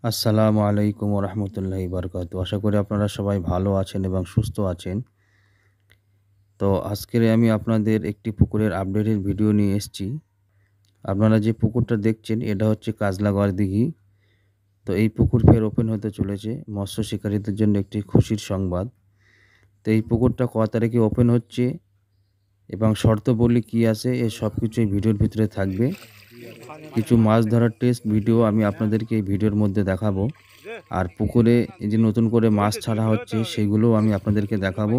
আসসালামু আলাইকুম ওয়া রাহমাতুল্লাহি ওয়া বারাকাতুহু। আশা করি আপনারা সবাই ভালো আছেন এবং সুস্থ আছেন। তো আজকের আমি আপনাদের একটি পুকুরের আপডেটের ভিডিও নিয়ে এসেছি। আপনারা যে পুকুরটা দেখছেন এটা হচ্ছে কাজলাগড় দিঘি। তো এই পুকুর ফের ওপেন হতে চলেছে। মৎস্য শিকারীদের জন্য একটি খুশির সংবাদ। তো এই পুকুরটা ক তারিখে ওপেন হচ্ছে এবং শর্তাবলী কী আছে এ সবকিছু এই ভিডিওর ভিতরে থাকবে। কিছু মাছ ধরার টেস্ট ভিডিও আমি আপনাদেরকে এই ভিডিওর মধ্যে দেখাবো। আর পুকুরে এই যে নতুন করে মাছ ছাড়া হচ্ছে সেগুলোও আমি আপনাদেরকে দেখাবো।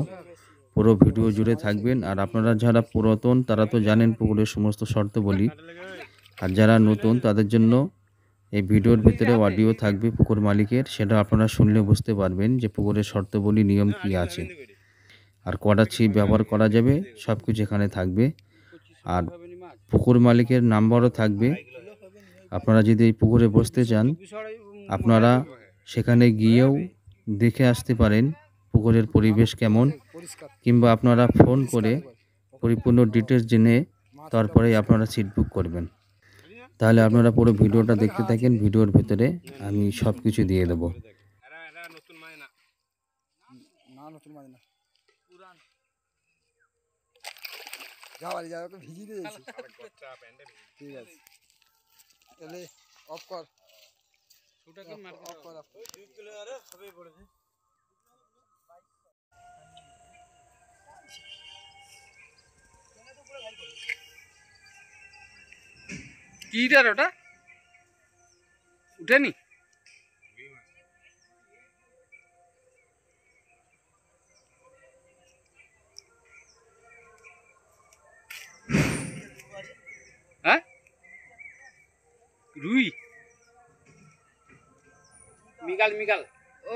পুরো ভিডিও জুড়ে থাকবেন। আর আপনারা যারা পুরাতন তারা তো জানেন পুকুরের সমস্ত শর্তাবলী। আর যারা নতুন তাদের জন্য এই ভিডিওর ভিতরে অডিও থাকবে পুকুর মালিকের, সেটা আপনারা শুনলে বুঝতে পারবেন যে পুকুরের শর্তাবলী নিয়ম কী আছে আর কটা ছিপ ব্যবহার করা যাবে সব কিছু এখানে থাকবে। আর পুকুর মালিকের নাম্বারও থাকবে। আপনারা যদি এই পুকুরে বসতে চান আপনারা সেখানে গিয়েও দেখে আসতে পারেন পুকুরের পরিবেশ কেমন, কিংবা আপনারা ফোন করে পরিপূর্ণ ডিটেলস জেনে তারপরে আপনারা সিট বুক করবেন। তাহলে আপনারা পুরো ভিডিওটা দেখতে থাকেন। ভিডিওর ভিতরে আমি সব কিছু দিয়ে দেবো। কিটার ওটা উঠেনি? হ্যাঁ, রুই মিগাল মিগাল ও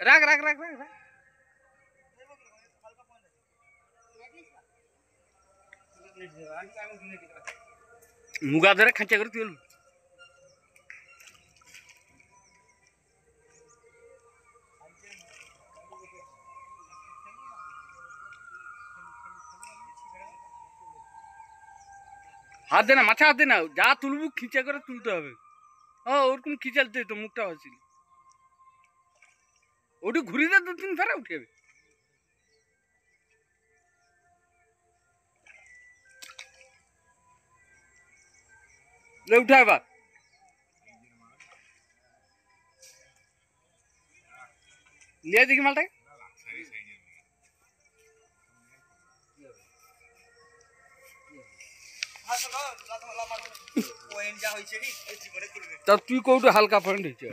রাখ রাখ রাখ রাখ রাখ। মুগা ধরে খাঁচা করে তুল। হাত দে না, মাথা হাত দে না, যা তুলবো খিচা করে তুলতে হবে। ও ওরকম খিচালতে তো মুখটা হচ্ছিল ওটু ঘুরি দে, 2-3 ফেরা উঠে যাবে। উঠা এবার নিয়ে দেখি মালটাকে। তা তুই কোটু হালকা ফ্রেন্ড হয়েছে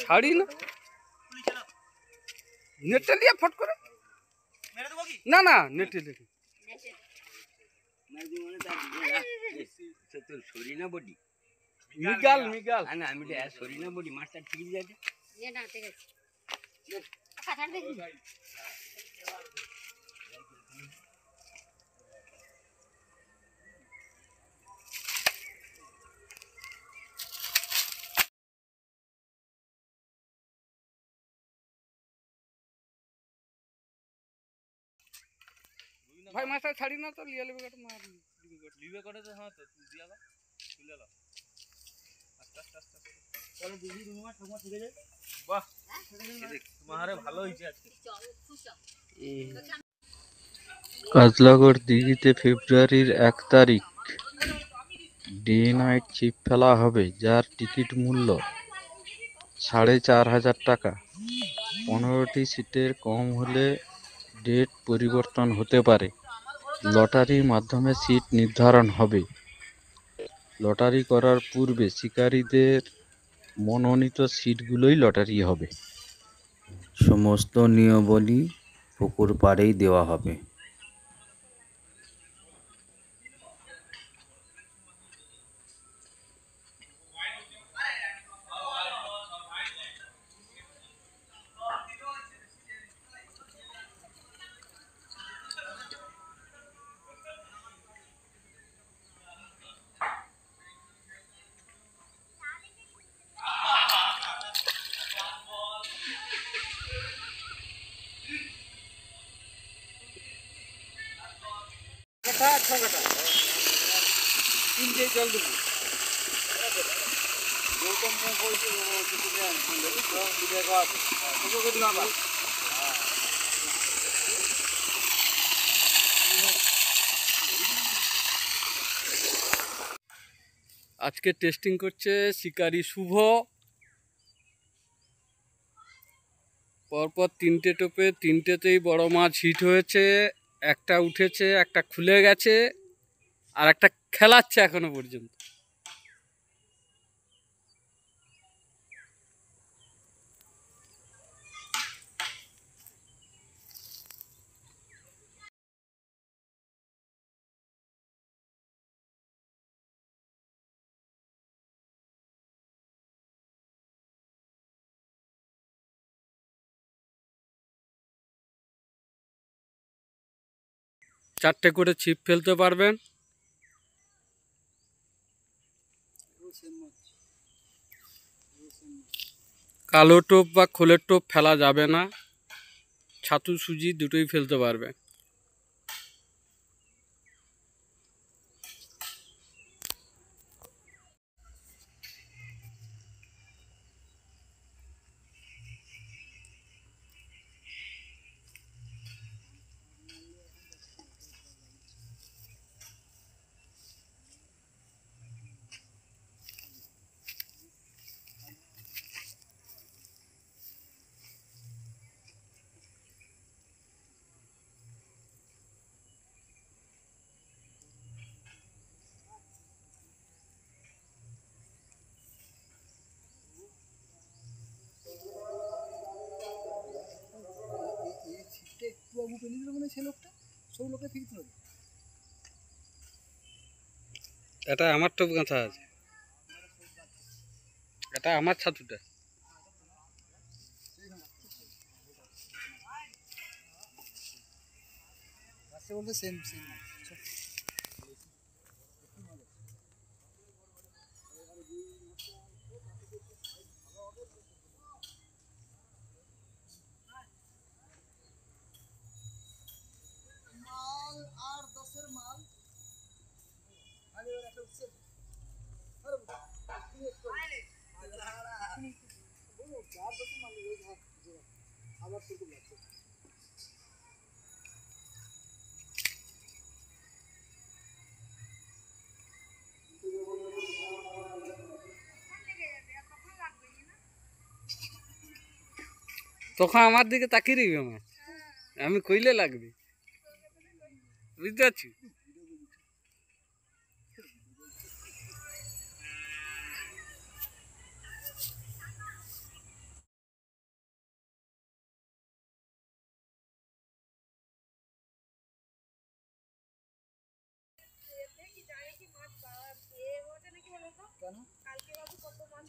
ছাড়ি না, নেটটা দিয়ে ফট করে না না নেটে দেখি মিগাল মিগাল না আমি সরি না বডি মাছটা ঠিক আছে। ভাই মাছটা ছাড়ি না তো লিয়া লেবে কাটে মার লিবে করে তো। হ্যাঁ তো দিয়া দাও তুলে দাও আস্তে আস্তে আস্তে চলো দিদি তুমি মাছ ঠাকুমা ঠিক আছে। বাহ তোমারে ভালো হইছে আজকে। কাজলাগড় দিঘিতে ফেব্রুয়ারির 1 তারিখ ডে নাইট ছিপ ফেলা হবে, যার টিকিট মূল্য 4,500 টাকা। 15টি সিটের কম হলে ডেট পরিবর্তন হতে পারে। লটারির মাধ্যমে সিট নির্ধারণ হবে। লটারি করার পূর্বে শিকারীদের মনোনীত সিটগুলোই লটারি হবে। সমস্ত নিয়মাবলী পুকুর পাড়েই দেওয়া হবে। তিনটে জল দেবো গৌতম বলছে আজকে টেস্টিং করছে শিকারি শুভ। পরপর তিনটে টোপে তিনটেতেই বড় মাছ হিট হয়েছে, একটা উঠেছে, একটা খুলে গেছে, আর একটা খেলাচ্ছে এখনো পর্যন্ত। চারটে করে ছিপ ফেলতে পারবেন। কালো টোপ বা খোলের টোপ ফেলা যাবে না, ছাতু সুজি দুটোই ফেলতে পারবে। এটা আমার টোপ গাঁথা আছে, এটা আমার ছাতুটা। তখন আমার দিকে তাকিয়ে রইবে আমার, আমি কইলে লাগবে, বুঝতে পারছি। কেন? কালকে বাবু কত মাছ